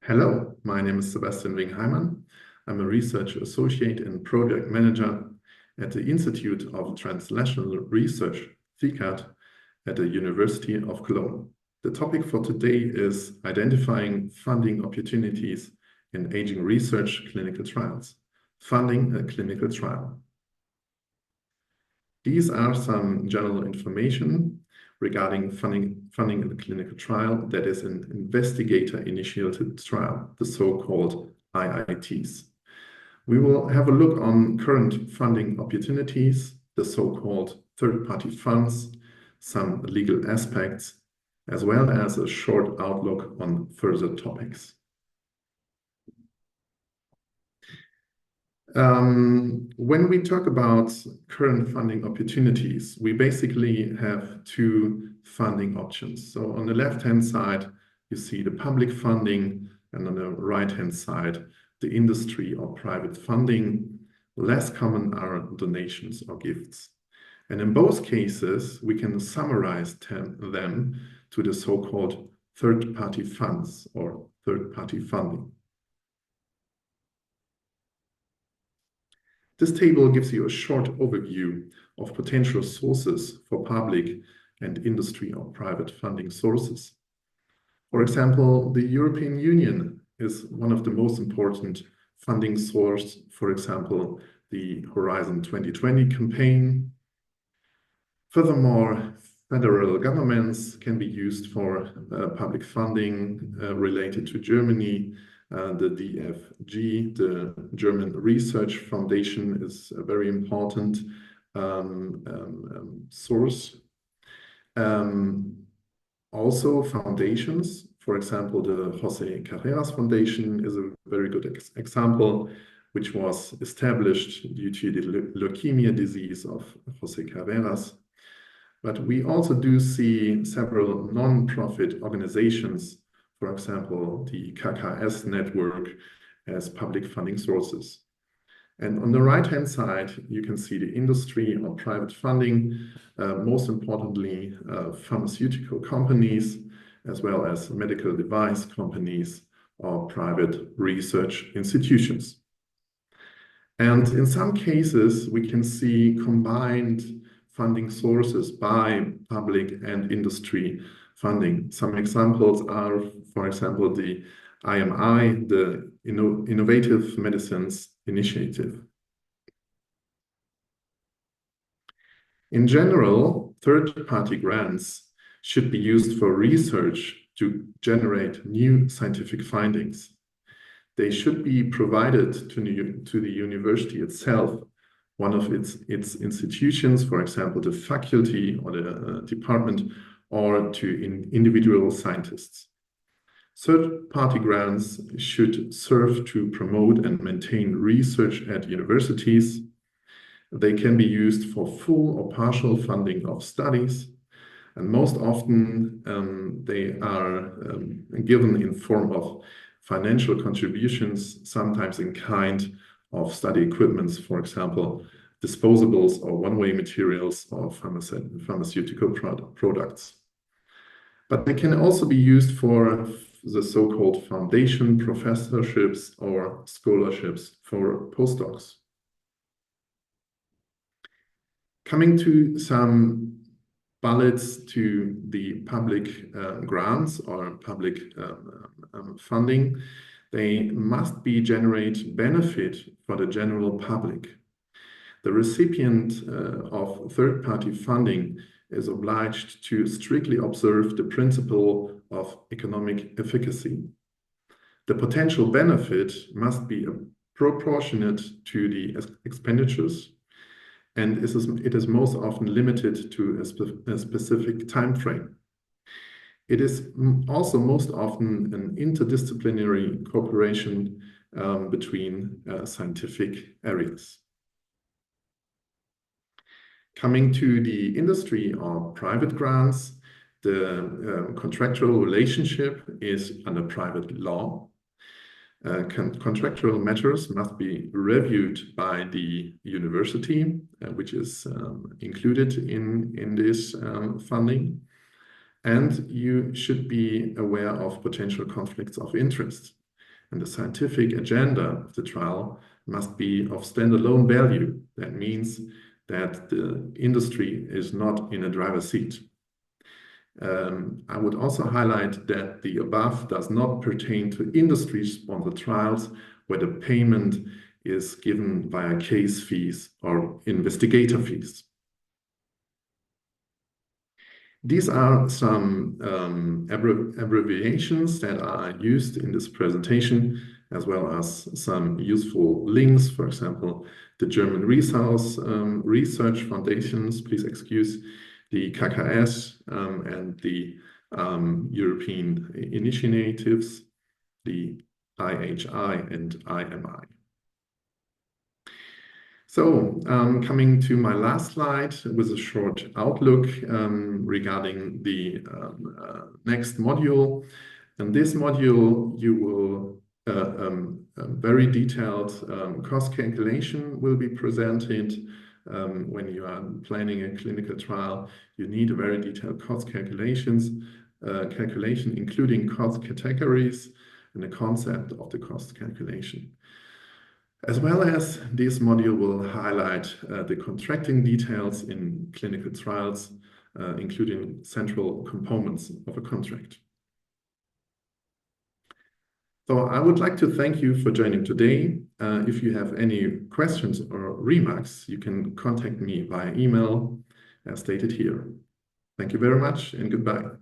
Hello, my name is Sebastian Wingen-Heimann. I'm a research associate and project manager at the Institute of Translational Research, TSAR, at the University of Cologne. The topic for today is identifying funding opportunities in aging research clinical trials, funding a clinical trial. These are some general information regarding funding in a clinical trial that is an investigator-initiated trial, the so-called IITs. We will have a look on current funding opportunities, the so-called third-party funds, some legal aspects, as well as a short outlook on further topics. When we talk about current funding opportunities, we basically have two funding options. So on the left-hand side, you see the public funding, and on the right-hand side, the industry or private funding. Less common are donations or gifts. And in both cases, we can summarize them to the so-called third-party funds or third-party funding. This table gives you a short overview of potential sources for public and industry or private funding sources. For example, the European Union is one of the most important funding sources, for example, the Horizon 2020 campaign. Furthermore, federal governments can be used for public funding related to Germany. The DFG, the German Research Foundation, is a very important source. Also, foundations, for example, the José Carreras Foundation is a very good example, which was established due to the leukemia disease of José Carreras. But we also do see several non-profit organizations, for example, the KKS network, as public funding sources. And on the right-hand side, you can see the industry or private funding, most importantly, pharmaceutical companies, as well as medical device companies or private research institutions. And in some cases, we can see combined funding sources by public and industry funding. Some examples are, for example, the IMI, the Innovative Medicines Initiative. In general, third-party grants should be used for research to generate new scientific findings. They should be provided to the university itself, one of its institutions, for example, the faculty or the department, or to individual scientists. Third-party grants should serve to promote and maintain research at universities. They can be used for full or partial funding of studies, and most often they are given in form of financial contributions, sometimes in kind of study equipments, for example, disposables or one-way materials or pharmaceutical products. But they can also be used for the so-called foundation professorships or scholarships for postdocs. Coming to some bullets to the public grants or public funding, they must generate benefit for the general public. The recipient of third-party funding is obliged to strictly observe the principle of economic efficacy. The potential benefit must be proportionate to the expenditures, and it is most often limited to a specific time frame. It is also most often an interdisciplinary cooperation between scientific areas. Coming to the industry or private grants, the contractual relationship is under private law. Contractual matters must be reviewed by the university, which is included in this funding. And you should be aware of potential conflicts of interest. and the scientific agenda of the trial must be of standalone value. That means that the industry is not in a driver's seat. I would also highlight that the above does not pertain to industry-sponsored trials where the payment is given via case fees or investigator fees. These are some abbreviations that are used in this presentation, as well as some useful links. For example, the German Research Foundations, please excuse, the KKS and the European initiatives, the IHI and IMI. So coming to my last slide with a short outlook regarding the next module. In this module, you will a very detailed cost calculation will be presented. When you are planning a clinical trial, you need a very detailed cost calculation, including cost categories and the concept of the cost calculation. As well as this module will highlight the contracting details in clinical trials, including central components of a contract. So I would like to thank you for joining today. If you have any questions or remarks, you can contact me via email as stated here. Thank you very much and goodbye.